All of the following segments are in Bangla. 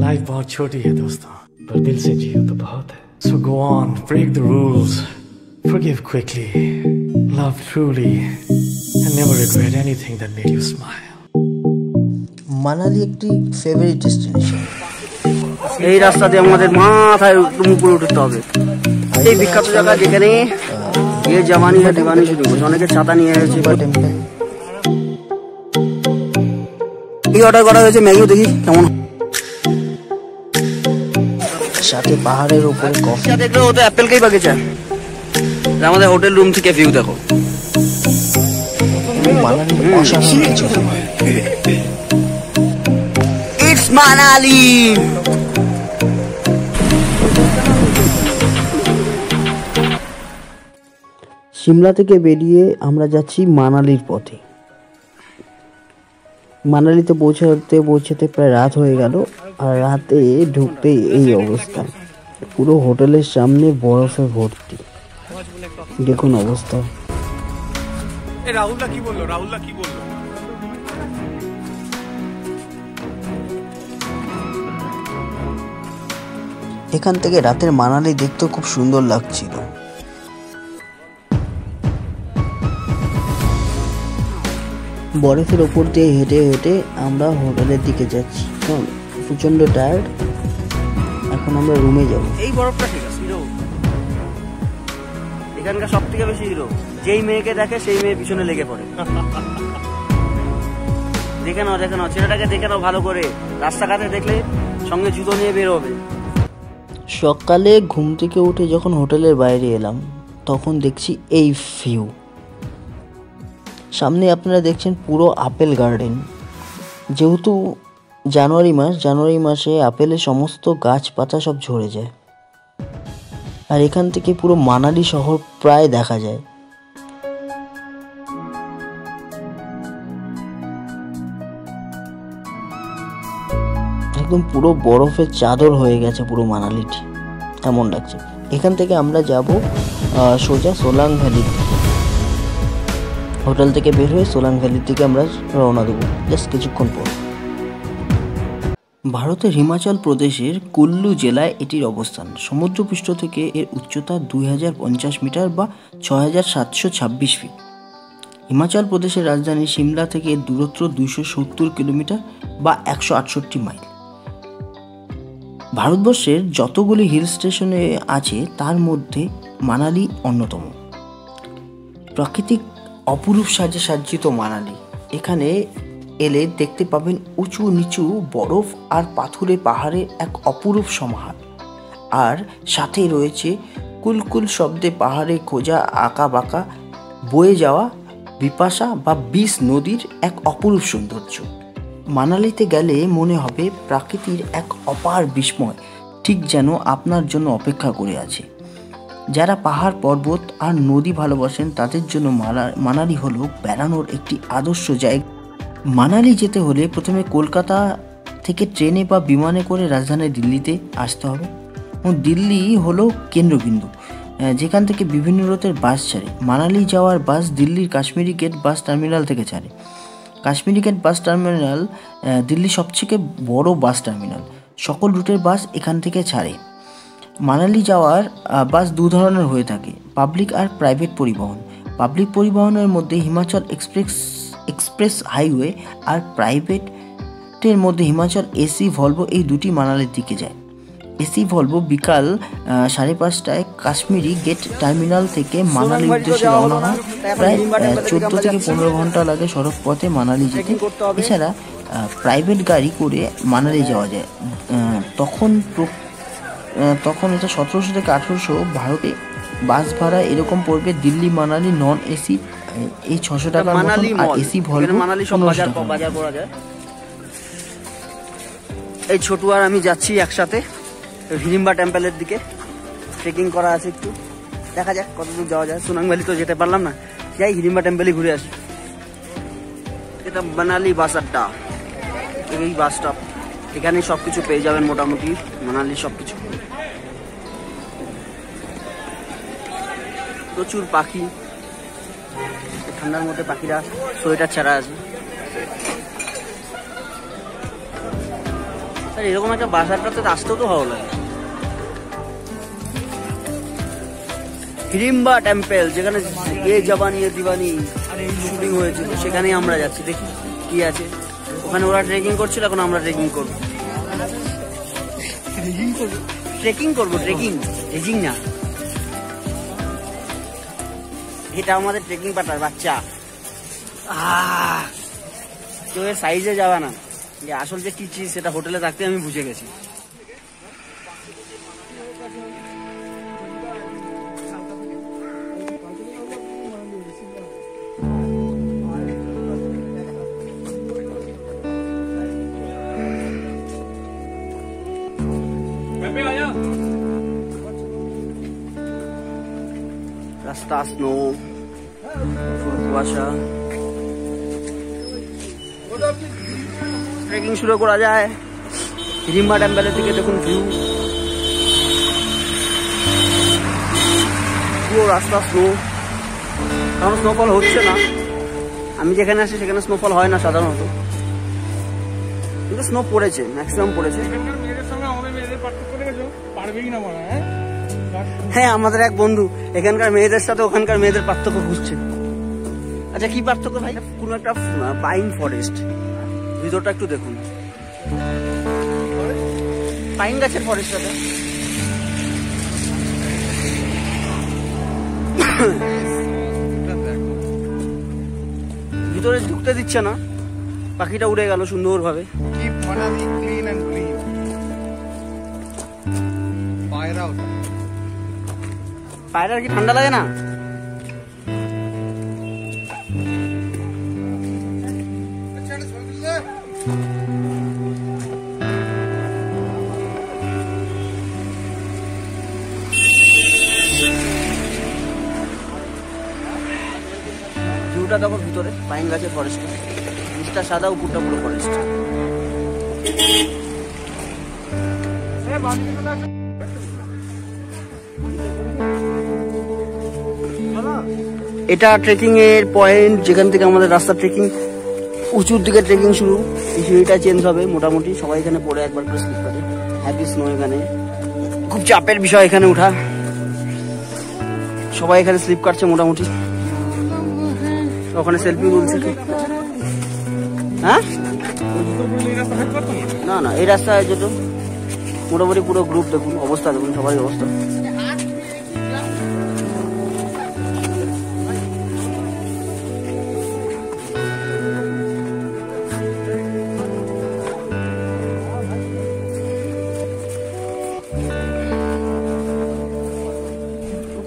लाइफ बहुत छोटी है दोस्तों, पर दिल से जियो तो बहुत है. So go on, break the rules, forgive quickly, love truly, and never regret anything that made you smile. Manali একটি ফেভারিট ডেস্টিনেশন। এই রাস্তা দিয়ে আমাদের মাথায় উপরে উঠতে হবে। এই বিখ্যাত জায়গা যেখানে ये जवानी है दीवानी শুরু করছে। অনেকে ছাতা নিয়ে এসেছে। টেম্পল এই অর্ডার করা হয়েছে ম্যাগিও, দেখি কেমন। সাথে পাহাড়ের উপরে কফি দেখলে ও তো অ্যাপেলকেই বাগিচা। আমাদের হোটেল রুম থেকে ভিউ দেখো। মানালি অসাধারণ কিছু। ইটস মানালি। সিমলা থেকে বেরিয়ে আমরা যাচ্ছি মানালির পথে। মানালিতে পৌঁছাতে প্রায় রাত হয়ে গেল, আর রাতে ঢুকতে এই অবস্থা। পুরো হোটেলের সামনে বরফে ভর্তি। দেখুন অবস্থা। রাহুলদা কি বললো? এখান থেকে রাতের মানালি দেখতেও খুব সুন্দর লাগছিল। বরফের ওপর দিয়ে হেঁটে হেঁটে আমরা হোটেলের দিকে যাচ্ছি। প্রচন্ড টায়ার্ড, এখন আমরা রুমে যাব। এই বরফটা ঠিক আছে, হিরো এখানকার সব থেকে বেশি হিরো। যেই মেয়েকে দেখে সেই মেয়ের পিছনে লেগে পড়ে। দেখে নাও ছেলেটাকে দেখে নাও ভালো করে। রাস্তাঘাটে দেখলে সঙ্গে জুতো নিয়ে বের হবে। সকালে ঘুম থেকে উঠে যখন হোটেলের বাইরে এলাম, তখন দেখছি এই ভিউ। সামনে আপনারা দেখছেন পুরো আপেল গার্ডেন। যেহেতু জানুয়ারি মাসে আপেলের সমস্ত গাছপাতা সব ঝরে যায়, আর এখান থেকে পুরো মানালি শহর প্রায় দেখা যায়। একদম পুরো বরফের চাদর হয়ে গেছে পুরো মানালিটি, এমন লাগছে। এখান থেকে আমরা যাব সোজা সোলাং ভ্যালির দিকে। হোটেল থেকে বের হয়ে সোলাং ভ্যালির দিকে আমরা রওনা দেবো জাস্ট কিছুক্ষণ পর। ভারতের হিমাচল প্রদেশের কুল্লু জেলায় এটির অবস্থান। সমুদ্রপৃষ্ঠ থেকে এর উচ্চতা 2050 মিটার বা 6726 ফিট। হিমাচল প্রদেশের রাজধানী সিমলা থেকে এর দূরত্ব 270 কিলোমিটার বা 168 মাইল। ভারতবর্ষের যতগুলি হিল স্টেশনে আছে তার মধ্যে মানালি অন্যতম। প্রাকৃতিক অপরূপ সাজে সজ্জিত মানালি। এখানে এলে দেখতে পাবেন উঁচু নিচু বরফ আর পাথুরে পাহাড়ের এক অপরূপ সমাহার, আর সাথে রয়েছে কুলকুল শব্দে পাহাড়ে খোঁজা আঁকা বাঁকা বয়ে যাওয়া বিপাশা বা বিষ নদীর এক অপরূপ সৌন্দর্য। মানালিতে গেলে মনে হবে প্রকৃতির এক অপার বিস্ময় ঠিক যেন আপনার জন্য অপেক্ষা করে আছে। যারা পাহাড় পর্বত আর নদী ভালোবাসেন তাদের জন্য মানালি হলো বেড়ানোর একটি আদর্শ জায়গা। মানালি যেতে হলে প্রথমে কলকাতা থেকে ট্রেনে বা বিমানে করে রাজধানী দিল্লিতে আসতে হবে, এবং দিল্লি হলো কেন্দ্রবিন্দু যেখান থেকে বিভিন্ন রুটের বাস ছাড়ে। মানালি যাওয়ার বাস দিল্লির কাশ্মীরি গেট বাস টার্মিনাল থেকে ছাড়ে। কাশ্মীরি গেট বাস টার্মিনাল দিল্লির সবথেকে বড় বাস টার্মিনাল। সকল রুটের বাস এখান থেকে ছাড়ে। মানালি যাওয়ার বাস দু ধরনের হয়ে থাকে, পাবলিক আর প্রাইভেট পরিবহন। পাবলিক পরিবহনের মধ্যে হিমাচল এক্সপ্রেস হাইওয়ে আর প্রাইভেটের মধ্যে হিমাচল এসি ভলভো, এই দুটি মানালির দিকে যায়। এসি ভলভো বিকাল 5:30টায় কাশ্মীরি গেট টার্মিনাল থেকে মানালির উদ্দেশ্যে রওনা হয়। প্রায় 14 থেকে 15 ঘন্টা লাগে সড়ক পথে মানালি যেতে। এছাড়া প্রাইভেট গাড়ি করে মানালি যাওয়া যায়। তখন এটা 1700 থেকে 1800 ভারতে বাস ভাড়া এরকম পড়বে। দিল্লি মানালি নন এসি এই 600 টাকা, আর এসি ভলভো মানালি সব বাজার করা যায়। এই ছোটু আর আমি যাচ্ছি একসাথে হিড়িম্বা টেম্পলের দিকে। ট্রেকিং করা আছে, একটু দেখা যাক কতদূর যাওয়া যায়। সোলাং ভ্যালি তো যেতে পারলাম না, যাই হিড়িম্বা টেম্পলই ঘুরে আসি। এটা মানালি বাস আড্ডা, এই বাস স্টপ। এখানে সবকিছু পেয়ে যাবেন মোটামুটি মানালি সবকিছু। প্রচুর পাখি, ঠান্ডার মধ্যে পাখিরা সোয়েটার ছাড়া আছে। আর এরকম একটা বাজারটাতে আসতেও তো ভালো লাগে। হিড়িম্বা টেম্পল, যেখানে এ জাবানি এ দিবানি শুটিং হয়েছিল, সেখানেই আমরা যাচ্ছি। দেখি কি আছে ওখানে। ওরা ট্রেকিং করছিল, এখন আমরা ট্রেকিং করবো। ট্রেকিং না, এটা আমাদের ট্রেকিং পার্টনার বাচ্চা। কেউ এর সাইজে যাবে না, যে আসল যে কি চিজ সেটা হোটেলে থাকতে আমি বুঝে গেছি। রাস্তা স্নো, কুয়াশা, ট্রেকিং শুরু করা যায়। হিড়িম্বা টেম্পলের দিকে দেখুন ভিউ, পুরো রাস্তা স্নো। কারণ স্নোফল হচ্ছে না, আমি যেখানে আসি সেখানে স্নোফল হয় না সাধারণত, কিন্তু স্নো পড়েছে, ম্যাক্সিমাম পড়েছে। হ্যাঁ, আমাদের এক বন্ধু এখানকার মেয়েদের সাথে ওখানকার মেয়েদের পার্থক্য খুঁজছে। আচ্ছা, কি পার্থক্য ভাই? কোন একটা পাইন ফরেস্ট, ভিতরটা একটু দেখুন, পাইন গাছের ফরেস্টটা। ভিতরে ঢুকতে দিচ্ছে না, পাখিটা উড়ে গেল সুন্দর ভাবে। পায়রার কি ঠান্ডা লাগে না? ভিউটা দেখো ভিতরে, পাইন গাছের ফরেস্ট, নিচটা সাদা, উপরটা পুরো ফরেস্ট। এটা ট্রেকিং এর পয়েন্ট, যেখান থেকে আমাদের রাস্তা ট্রেকিং উঁচুর দিকে ট্রেকিং শুরু। এই সিঁড়িটা চেঞ্জ হবে মোটামুটি, সবাই এখানে পড়ে একবার করে স্লিপ করে। হ্যাপি স্নো, এখানে খুব চাপের বিষয় এখানে ওঠা, সবাই এখানে স্লিপ কাটছে মোটামুটি। ওখানে সেলফি তুলছে। হ্যাঁ, না না, এই রাস্তায় যেটা মোটামুটি পুরো গ্রুপ দেখুন, অবস্থা দেখুন, সবারই অবস্থা।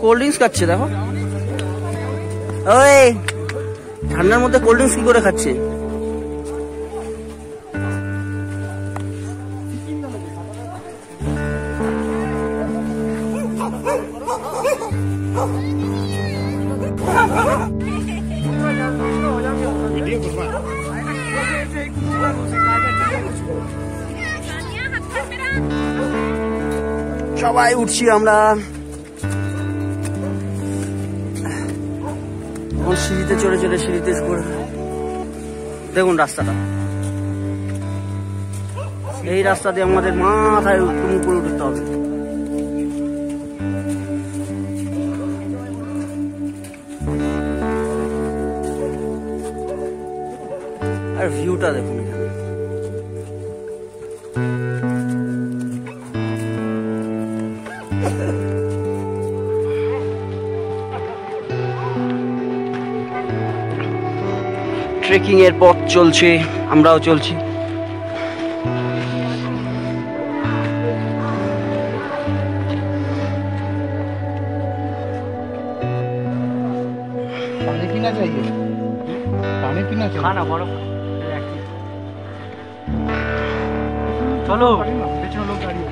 কোল্ড ড্রিঙ্কস খাচ্ছে দেখো, ওই ঠান্ডার মধ্যে কোল্ড ড্রিঙ্কস কি করে খাচ্ছে? সবাই উঠছি আমরা সিঁড়িতে, চড়ে চড়ে সিঁড়িতে করে। দেখুন রাস্তাটা, এই রাস্তা দিয়ে আমাদের মাথায় উপরে উঠতে হবে। আর ভিউটা দেখুন, ট্রেকিং এর পথ চলছে, আমরাও চলছি। पानी पीना चाहिए, पानी पीना चाहिए। खाना बर्फ चलो पीछे लोग गाड़ी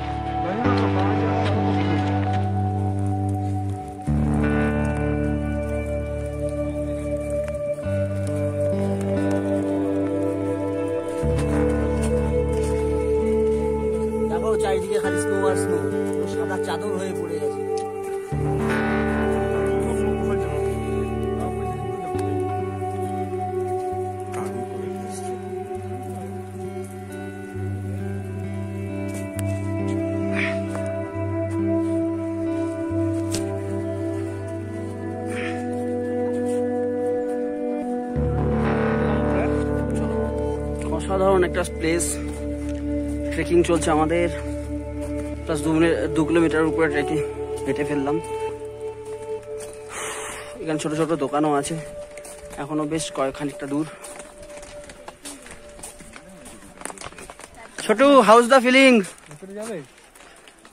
দেখো চারিদিকে খালি স্নো আর স্নো, সাদা চাদর হয়ে পড়ে গেছে। অসাধারণ একটা প্লেস। ট্রেকিং চলছে আমাদের, প্লাস 2 কিলোমিটার উপরে ট্রেকিং হেঁটে ফেললাম। এখানে ছোট ছোট দোকানও আছে, এখনো বেশ খানিকটা দূর। ছোট, হাউস দ্য ফিলিং?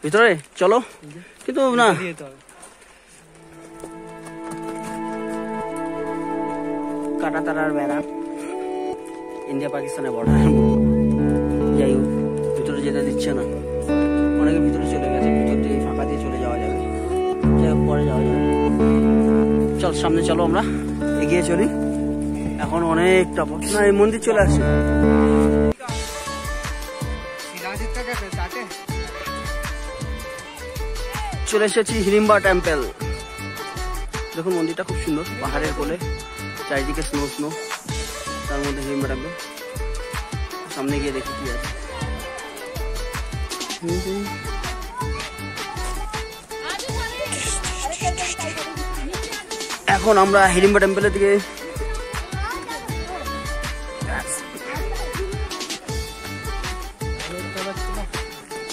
ভিতরে চলো, কিন্তু না কাটা তারার বেড়া, ইন্ডিয়া পাকিস্তানের বর্ডার। যাই হোক, ভিতরে যেতে দিচ্ছে না, অনেকে ভিতরে চলে গেছে, ভিতর দিয়ে ফাঁকা দিয়ে চলে যাওয়া যাবে। যাই হোক, পরে যাওয়া যাবে। চল সামনে চলো, আমরা এগিয়ে চলি। এখন অনেকটা না, এই মন্দির চলে আসছে। চলে এসেছি হিড়িম্বা টেম্পল। দেখুন মন্দিরটা খুব সুন্দর, পাহাড়ের কোলে, চারিদিকে স্নো স্নো, তার মধ্যে হিড়িম্বা টেম্পল। সামনে গিয়ে দেখি কি আছে। এখন আমরা হিড়িম্বা টেম্পলের দিকে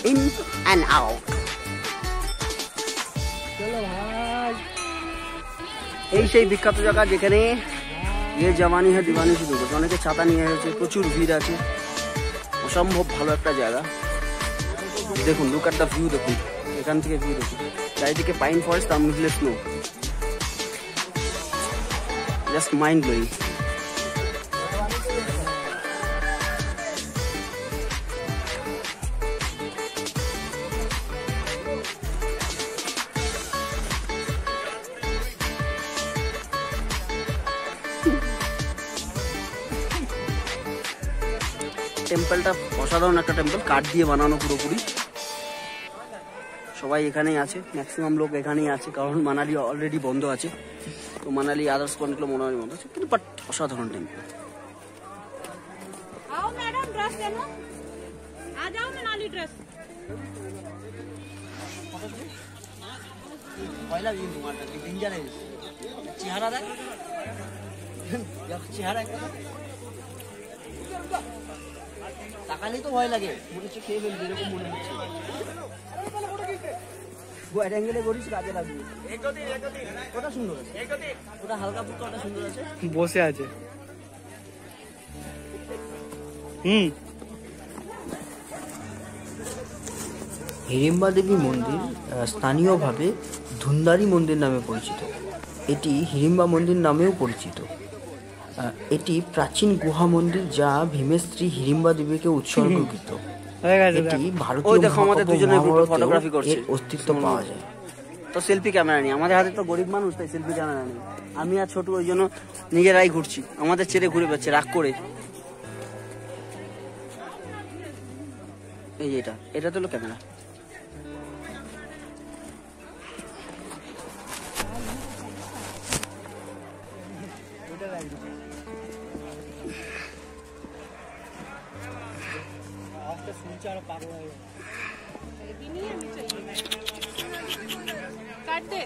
ইন অ্যান্ড আউট। এই সেই বিখ্যাত জায়গা যেখানে জামানি হ্যাঁ দিওয়ানি শুরু করছে। অনেকে ছাতা নিয়ে এসেছে, প্রচুর ভিড় আছে, অসম্ভব ভালো একটা জায়গা। দেখুন, লুক এট দ্য ভিউ, দেখুন এখান থেকে ভিউ দেখুন, চারিদিকে পাইন ফরেস্ট, তার মিডলে স্নো, জাস্ট মাইন্ড ব্লোয়িং। টেম্পলটা অসাধারণ একটা টেম্পল, কাঠ দিয়ে বানানো পুরোপুরি। সবাই এখানেই আছে, ম্যাক্সিমাম লোক এখানেই আছে, কারণ মানালি অলরেডি বন্ধ আছে। তো মানালি আদার্স পয়েন্টগুলো মনে বন্ধ আছে, কিন্তু বাট অসাধারণ টেম্পল। চেহারা দেখ, চেহারা তাকালেই তো ভয় লাগে, মনে হচ্ছে খেয়ে ফেলবে, এরকম মনে হচ্ছে। ওয়াইড অ্যাঙ্গেলে করিস, কাজে লাগবে। ওটা সুন্দর আছে, ওটা হালকা ফুলকা, ওটা সুন্দর আছে, বসে আছে। হিড়িম্বা দেবী মন্দির স্থানীয়ভাবে ধুন্দারি মন্দির নামে পরিচিত। এটি হিড়িম্বা মন্দির নামেও পরিচিত। এটি প্রাচীন গুহা মন্দির যা ভীমের স্ত্রী হিড়িম্বা দেবীকে উৎসর্গকৃত। এটি ভারতীয় মহাভারতের অস্তিত্ব পাওয়া যায়। তো সেলফি ক্যামেরা নেই, আমাদের হাতে তো গরিব মানুষ, তাই সেলফি ক্যামেরা নেই। আমি আর ছোট ওই জন্য নিজেরাই ঘুরছি, আমাদের ছেড়ে ঘুরে পাচ্ছে রাগ করে। এই যে এটা তো হলো ক্যামেরা। काट दे।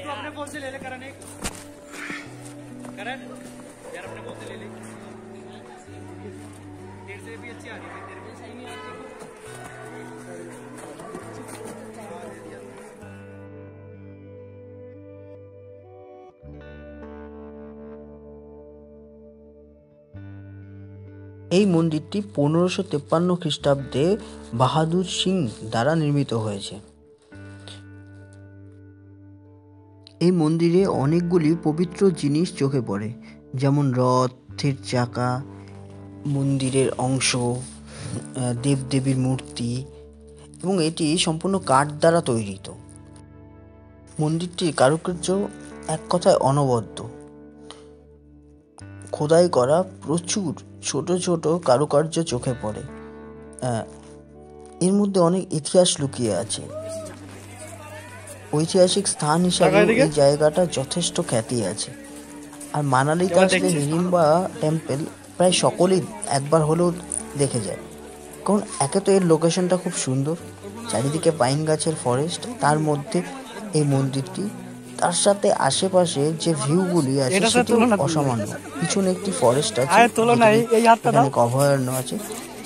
तू अपने फोन से ले ले करण, एक करण यार अपने फोन से ले ले, तेरे से भी अच्छी आ रही है, तेरे में सही नहीं आ रही। এই মন্দিরটি 1553 খ্রিস্টাব্দে বাহাদুর সিং দ্বারা নির্মিত হয়েছে। এই মন্দিরে অনেকগুলি পবিত্র জিনিস চোখে পড়ে, যেমন রথের চাকা, মন্দিরের অংশ, দেবদেবীর মূর্তি, এবং এটি সম্পূর্ণ কাঠ দ্বারা তৈরিত। মন্দিরটির কারুকার্য এক কথায় অনবদ্য। খোদাই করা প্রচুর ছোট ছোট কারুকার্য চোখে পড়ে। এর মধ্যে অনেক ইতিহাস লুকিয়ে আছে। ঐতিহাসিক স্থান হিসাবে এই জায়গাটা যথেষ্ট খ্যাতি আছে। আর মানালিতে আসলে হিড়িম্বা টেম্পল প্রায় সকলেই একবার হলেও দেখে যায়, কারণ একে তো এর লোকেশনটা খুব সুন্দর, চারিদিকে পাইন গাছের ফরেস্ট, তার মধ্যে এই মন্দিরটি, তার সাথে আশেপাশে যে ভিউগুলি আছে সেটি অসামান্য। পিছনে একটি ফরেস্ট আছে, এখানে অভয়ারণ্য আছে,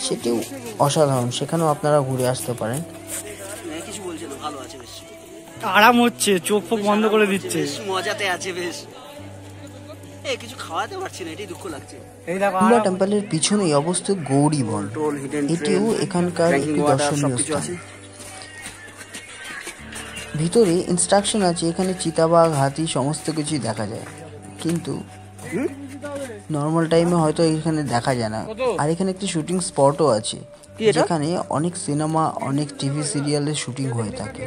সেটিও অসাধারণ, সেখানেও আপনারা ঘুরে আসতে পারেন। কিছু বলছে না, ভালো আছে বেশ, আরাম হচ্ছে, চোখ ফোক বন্ধ করে দিচ্ছে, বেশ মজাতে আছে বেশ। কিছু খাওয়াতে পারছি না, এটাই দুঃখ লাগছে। হিড়িম্বা টেম্পলের পিছনেই অবস্থিত গৌরী বন, এটিও এখানকার একটি দর্শনীয় স্থান। ভিতরে ইনস্ট্রাকশন আছে, এখানে চিতাবাঘ, হাতি সমস্ত কিছুই দেখা যায়, কিন্তু নর্মাল টাইমে হয়তো এখানে দেখা যায় না। আর এখানে একটি শুটিং স্পটও আছে, যেখানে অনেক সিনেমা, অনেক টিভি সিরিয়ালের শুটিং হয়ে থাকে।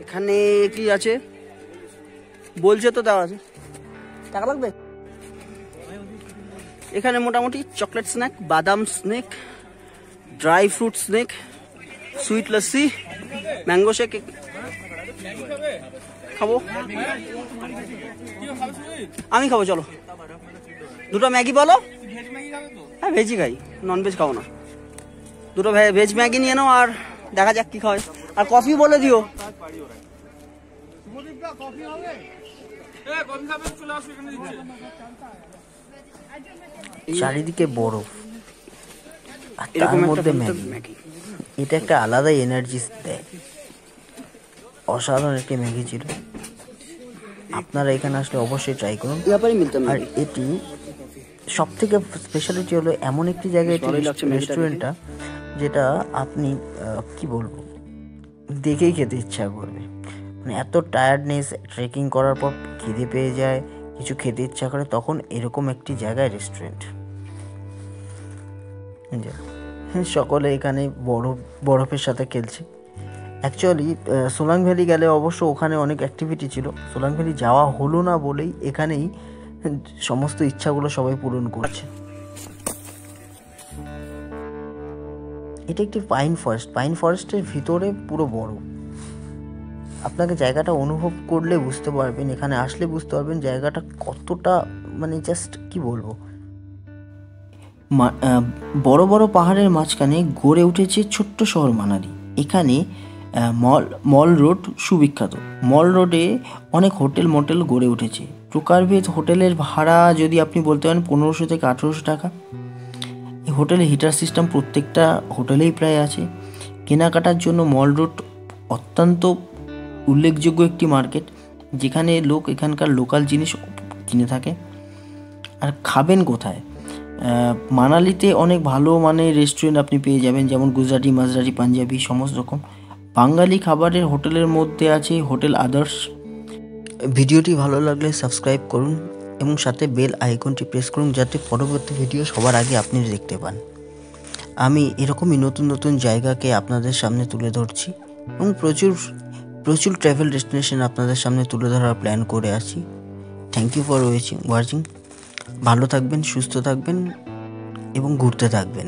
এখানে কি আছে বলছে তো, দেওয়া আছে, টাকা লাগবে। এখানে মোটামুটি চকলেট স্ন্যাক, বাদাম snack, dry fruit snack, sweet lassi, mango shake খাবো। আমি খাবো, চলো। দুটো ম্যাগি বলো। হ্যাঁ ভেজই খাই, নন ভেজ খাবো না। দুটো ভেজ ম্যাগি নিয়ে নাও, আর দেখা যাক কি খাওয়ায়। আর কফি বলে দিও। চারিদিকে বরফ আর তার মধ্যে ম্যাগি, এটা একটা আলাদাই এনার্জি দেয়। অসাধারণ একটি ম্যাগি ছিল, আপনারা এখানে আসলে অবশ্যই ট্রাই করুন। আর এটি সব থেকে স্পেশালিটি হলো এমন একটি জায়গায় এটি রেস্টুরেন্টটা, যেটা আপনি কি বলবো, দেখেই খেতে ইচ্ছা করবে। মানে এত টায়ার্ডনেস, ট্রেকিং করার পর খিদে পেয়ে যায়, কিছু খেতে ইচ্ছা করে, তখন এরকম একটি জায়গায় রেস্টুরেন্ট। সকলে এখানে বরফের সাথে খেলছে। অ্যাকচুয়ালি সোলাং ভ্যালি গেলে অবশ্য ওখানে অনেক অ্যাক্টিভিটি ছিল, সোলাং ভ্যালি যাওয়া হলো না বলেই এখানেই সমস্ত ইচ্ছাগুলো সবাই পূরণ করছে। এটা একটি পাইন ফরেস্ট, পাইন ফরেস্টের ভিতরে পুরো বরফ। আপনাকে জায়গাটা অনুভব করলে বুঝতে পারবেন, এখানে আসলে বুঝতে পারবেন জায়গাটা কতটা, মানে জাস্ট কি বলবো, বড় বড় পাহাড়ের মাঝখানে গড়ে উঠেছে ছোট্ট শহর মানালি। এখানে মল রোড সুবিখ্যাত, মল রোডে অনেক হোটেল মোটেল গড়ে উঠেছে। প্রকারভেদ হোটেলের ভাড়া যদি আপনি বলতে পারেন 1500 থেকে 1800 টাকা। এই হোটেলে হিটার সিস্টেম প্রত্যেকটা হোটেলেই প্রায় আছে। কেনাকাটার জন্য মল রোড অত্যন্ত উল্লেখযোগ্য একটি মার্কেট, যেখানে লোক এখানকার লোকাল জিনিস কিনে থাকে। আর খাবেন কোথায়? মানালিতে অনেক ভালো মানের রেস্টুরেন্ট আপনি পেয়ে যাবেন, যেমন গুজরাটি, মাঝরাটি, পাঞ্জাবি, সমস্ত রকম। বাঙালি খাবারের হোটেলের মধ্যে আছে হোটেল আদার্স। ভিডিওটি ভালো লাগলে সাবস্ক্রাইব করুন এবং সাথে বেল আইকনটি প্রেস করুন, যাতে পরবর্তী ভিডিও সবার আগে আপনি দেখতে পান। আমি এরকমই নতুন নতুন জায়গাকে আপনাদের সামনে তুলে ধরছি এবং প্রচুর ট্রাভেল ডেস্টিনেশন আপনাদের সামনে তুলে ধরার প্ল্যান করে আছি। Thank you for watching. ভালো থাকবেন, সুস্থ থাকবেন এবং ঘুরতে থাকবেন।